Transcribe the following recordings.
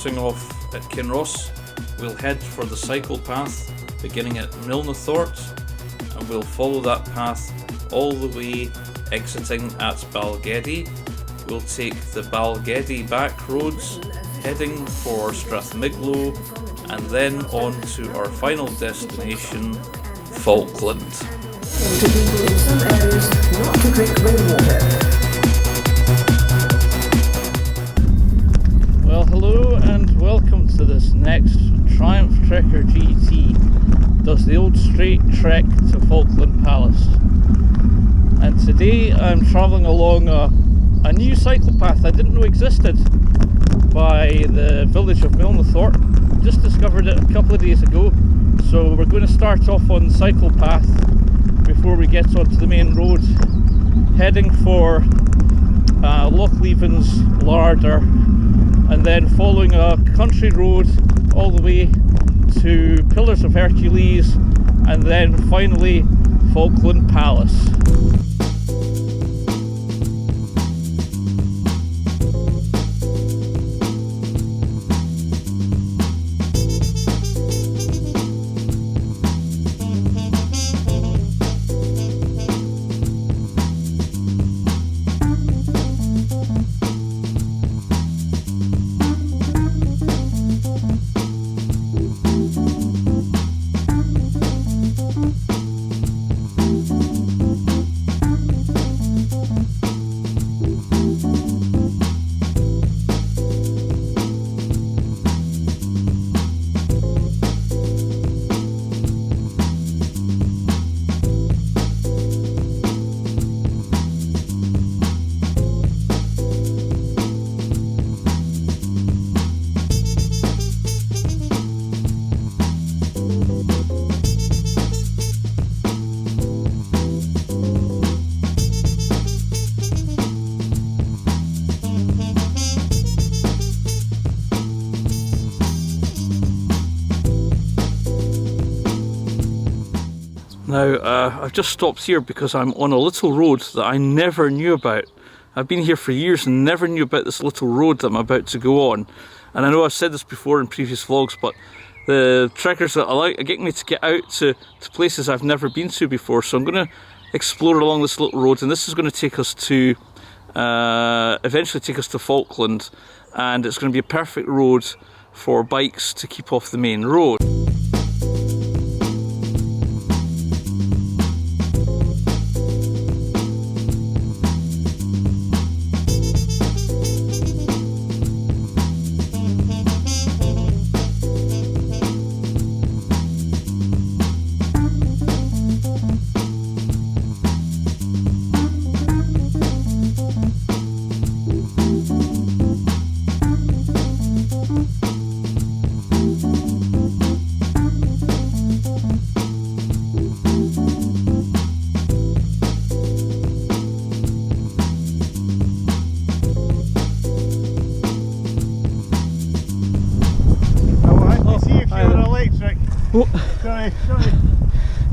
starting off at Kinross, we'll head for the cycle path beginning at Milnathort, and we'll follow that path all the way exiting at Balgeddy. We'll take the Balgeddy back roads heading for Strathmiglo, and then on to our final destination, Falkland. To people in some areas not to drink rainwater. Well, hello and welcome to this next Triumph Trekker GT does the old straight trek to Falkland Palace. And today I'm travelling along a new cycle path I didn't know existed by the village of Milnathort. Just discovered it a couple of days ago, so we're going to start off on the cycle path before we get onto the main road, heading for Lochleven's Larder, and then following a country road all the way to Pillars of Hercules, and then finally Falkland Palace. Now, I've just stopped here because I'm on a little road that I never knew about. I've been here for years and never knew about this little road that I'm about to go on. And I know I've said this before in previous vlogs, but the trekkers that I like are getting me to get out to places I've never been to before. So I'm going to explore along this little road, and this is going to take us to, eventually take us to Falkland. And it's going to be a perfect road for bikes to keep off the main road. Sorry.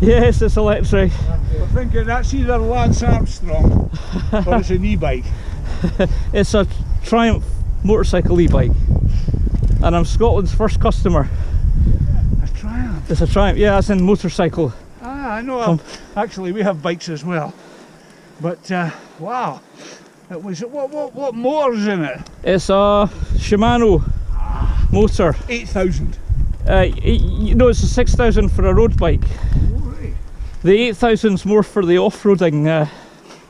Yes, it's electric. We're thinking that's either Lance Armstrong or it's an e-bike. It's a Triumph motorcycle e-bike, and I'm Scotland's first customer. A Triumph? It's a Triumph, yeah, as in motorcycle. Ah, I know. Actually, we have bikes as well. But wow, it was what motor's in it? It's a Shimano motor. 8,000. You know, it's a 6,000 for a road bike. Oh, right. The 8,000's more for the off-roading.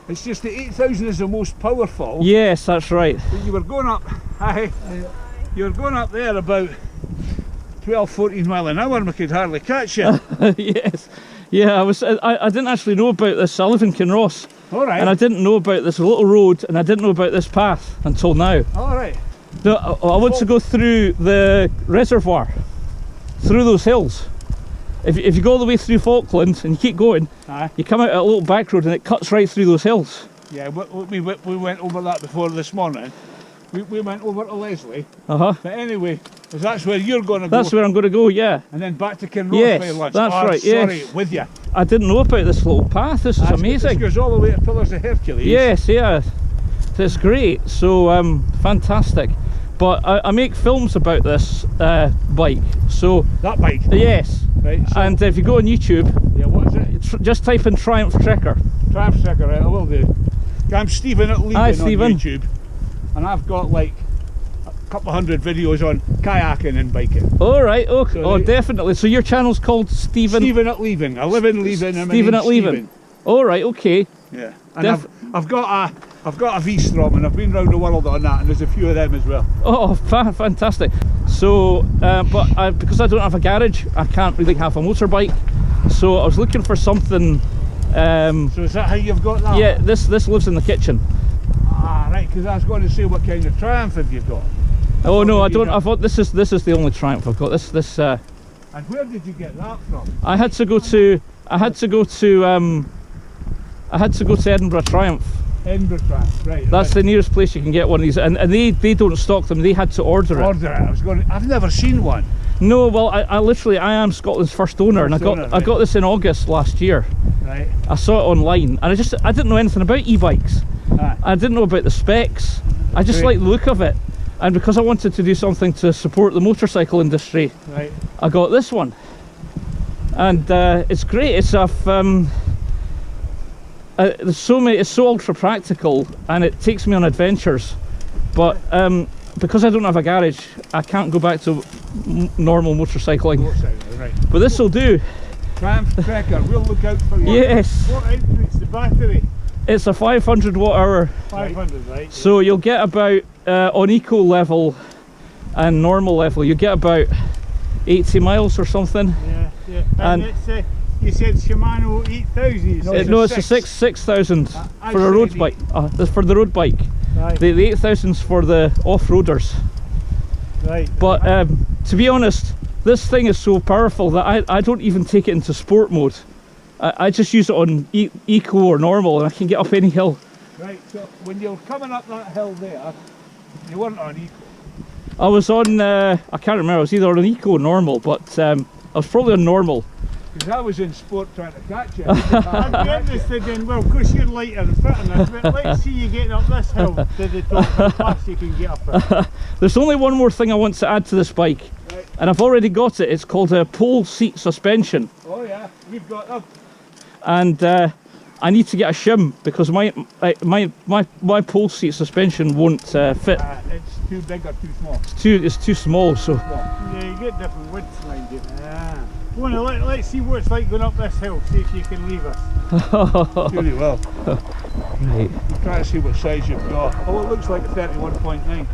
It's just the 8,000 is the most powerful. Yes, that's right. But you were going up, you were going up there about 12-14 mile an hour and we could hardly catch you. Yes. Yeah, I didn't actually know about this. I live in Kinross. All right. And I didn't know about this little road, and I didn't know about this path until now. All right. No, I want to go through the reservoir, through those hills. If you go all the way through Falkland and you keep going, you come out at a little back road and it cuts right through those hills. Yeah, we went over that before this morning. We went over to Leslie. But anyway, that's where you're going to go. That's where I'm going to go, yeah. And then back to Kinross yes, for lunch. That's right, sorry, yes. with you. I didn't know about this little path. This is amazing. This goes all the way to Pillars of Hercules. Yes, yeah. It's great. So, fantastic. but I make films about this bike. So That bike. yes, Right. So, and if you go on YouTube, yeah, what is it? just type in Triumph Trekker. Triumph Sticker, right, I will do. I'm Stephen at Leaving Hi, on Stephen. YouTube. And I've got like a couple of hundred videos on kayaking and biking. All right, okay. So Oh, they- definitely. So your channel's called Stephen. Stephen at Leaving. I live in Leaving and my Stephen name's at Leaving. Stephen. All right, okay. Yeah. And I've got a V-Strom and I've been around the world on that and there's a few of them as well. Oh, fantastic. So, because I don't have a garage, I can't really have a motorbike. So I was looking for something. So is that how you've got that? Yeah, this lives in the kitchen. Ah, right, because I was going to say what kind of Triumph have you got? Oh no, I maybe don't. not. I thought this is the only Triumph I've got. This. And where did you get that from? I had to go to Edinburgh Triumph. Edinburgh Triumph, right. That's right. the nearest place you can get one of these, and they don't stock them. They had to order it. Order it. I've never seen one. No, well, I literally am Scotland's first owner, and First owner, I right. got this in August last year. Right. I saw it online, and I didn't know anything about e-bikes. Ah, I didn't know about the specs. I just Great. like the look of it, and because I wanted to do something to support the motorcycle industry, right. I got this one, and it's great. It's there's so many. It's so ultra practical, and it takes me on adventures. But because I don't have a garage, I can't go back to normal motorcycling. Motorcycle, right. But this will do. Triumph Trekker, we'll look out for you. Yes, What output's the battery? it's a 500 watt hour. 500, right? So you'll get about on eco level and normal level, you get about 80 miles or something. Yeah, yeah. And- And it's, you said Shimano 8000. No, No, it's a 6,000 I for a road said bike. That's for the road bike. Right, The 8,000's for the off-roaders. right. But to be honest, this thing is so powerful that I don't even take it into sport mode. I just use it on eco or normal, and I can get up any hill. Right, so when you're coming up that hill there, you weren't on eco. I was on, I can't remember, I was either on eco or normal, but I was probably on normal. Because I was in sport trying to catch you. I'd be interested in, well, of course you're lighter and fit in this, but let's see you getting up this hill to the top, how fast you can get up it. There's only one more thing I want to add to this bike, Right. and I've already got it. It's called a pole seat suspension, Oh yeah, we've got them. and I need to get a shim because my pole seat suspension won't fit. It's too big or too small. It's too small. So Yeah, you get different widths, mind you. Yeah. Well, let's see what it's like going up this hill, see if you can leave us. Really well. right. We'll try to see what size you've got. Oh, it looks like a 31.9.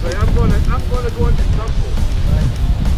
Right, I'm gonna go into turbo.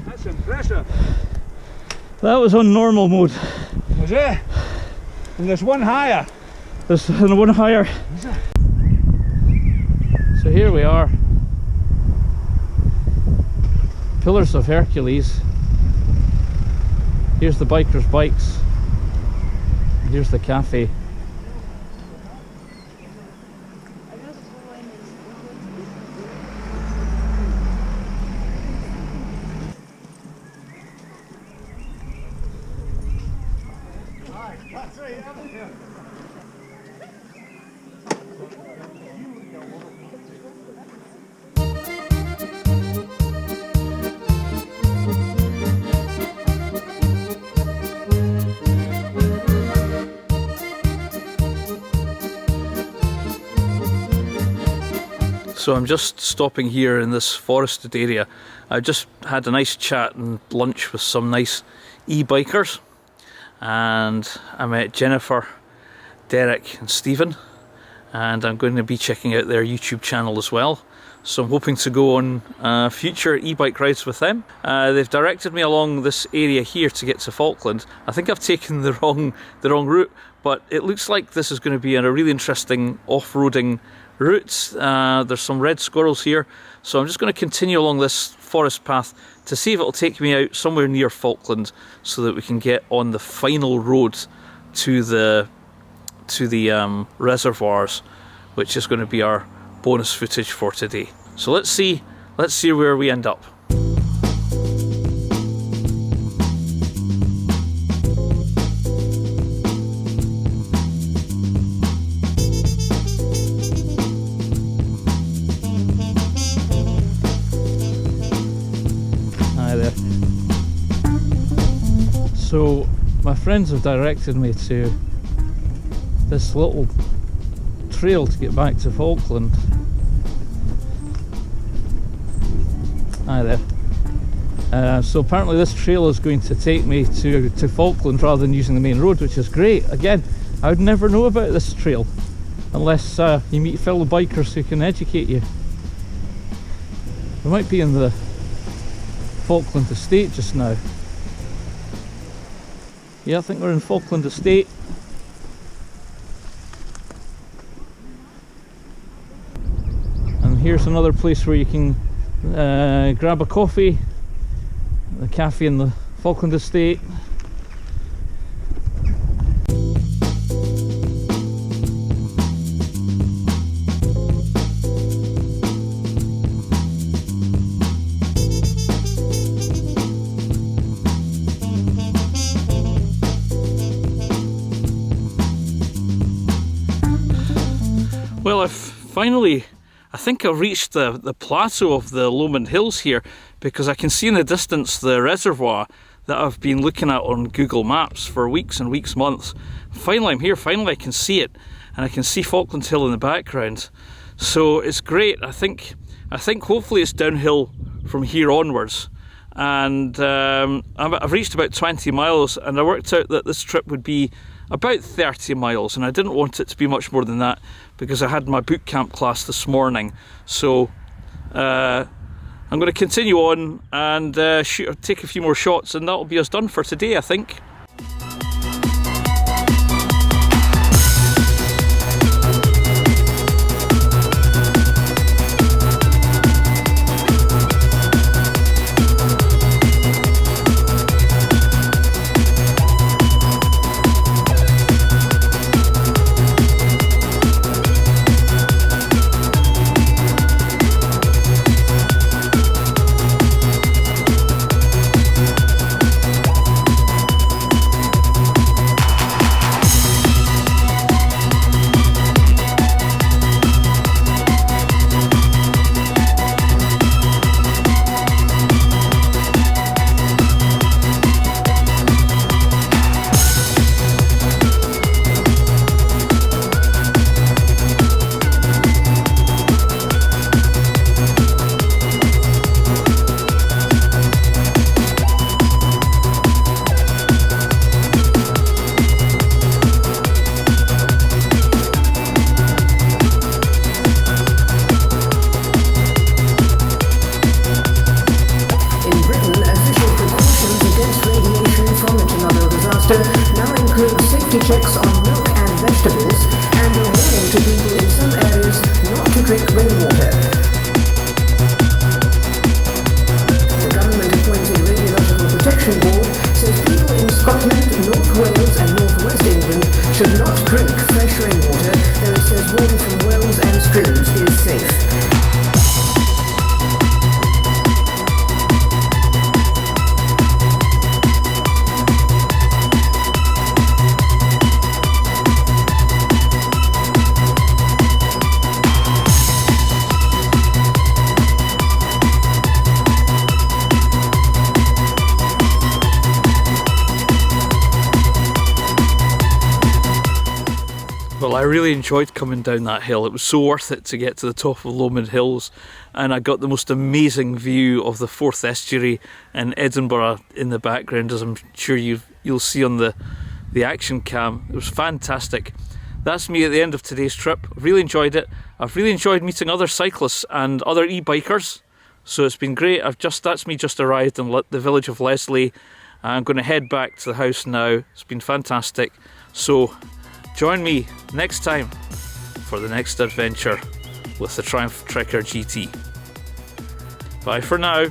That's impressive. That was on normal mode. Was it? And there's one higher. There's one higher. So here we are. Pillars of Hercules. Here's the bikers' bikes. Here's the cafe. That's right, haven't you? So I'm just stopping here in this forested area. I just had a nice chat and lunch with some nice e-bikers, and I met Jennifer, Derek and Stephen, and I'm going to be checking out their YouTube channel as well. so I'm hoping to go on future e-bike rides with them. They've directed me along this area here to get to Falkland. I think I've taken the wrong route, but it looks like this is going to be a really interesting off-roading route. There's some red squirrels here, so I'm just going to continue along this forest path to see if it'll take me out somewhere near Falkland so that we can get on the final road to the reservoirs, which is going to be our bonus footage for today. So let's see where we end up. Hi there. So my friends have directed me to this little trail to get back to Falkland. Hi there. So apparently this trail is going to take me to Falkland rather than using the main road, which is great. Again, I would never know about this trail unless you meet fellow bikers who can educate you. We might be in the Falkland Estate just now. Yeah, I think we're in Falkland Estate. Here's another place where you can grab a coffee, the cafe in the Falkland Estate. Well, I think I've reached the plateau of the Lomond Hills here, because I can see in the distance the reservoir that I've been looking at on Google Maps for weeks and weeks, months. Finally I'm here, finally I can see it, and I can see Falkland Hill in the background. So it's great. I think hopefully it's downhill from here onwards. And I've reached about 20 miles, and I worked out that this trip would be about 30 miles, and I didn't want it to be much more than that because I had my boot camp class this morning. So I'm going to continue on and take a few more shots, and that'll be us done for today, I think. now includes safety checks on milk and vegetables and a warning to people in some areas not to drink rainwater. The government-appointed Radiological Protection Board says people in Scotland, North Wales and North West England should not drink fresh rainwater, though it says water from wells and streams is safe. Well, I really enjoyed coming down that hill. It was so worth it to get to the top of Lomond Hills, and I got the most amazing view of the Forth Estuary and Edinburgh in the background, as I'm sure you'll see on the action cam. It was fantastic. that's me at the end of today's trip. I've really enjoyed it. I've really enjoyed meeting other cyclists and other e-bikers. So it's been great. That's me just arrived in the village of Leslie. I'm going to head back to the house now. It's been fantastic. So join me next time for the next adventure with the Triumph Trekker GT. Bye for now.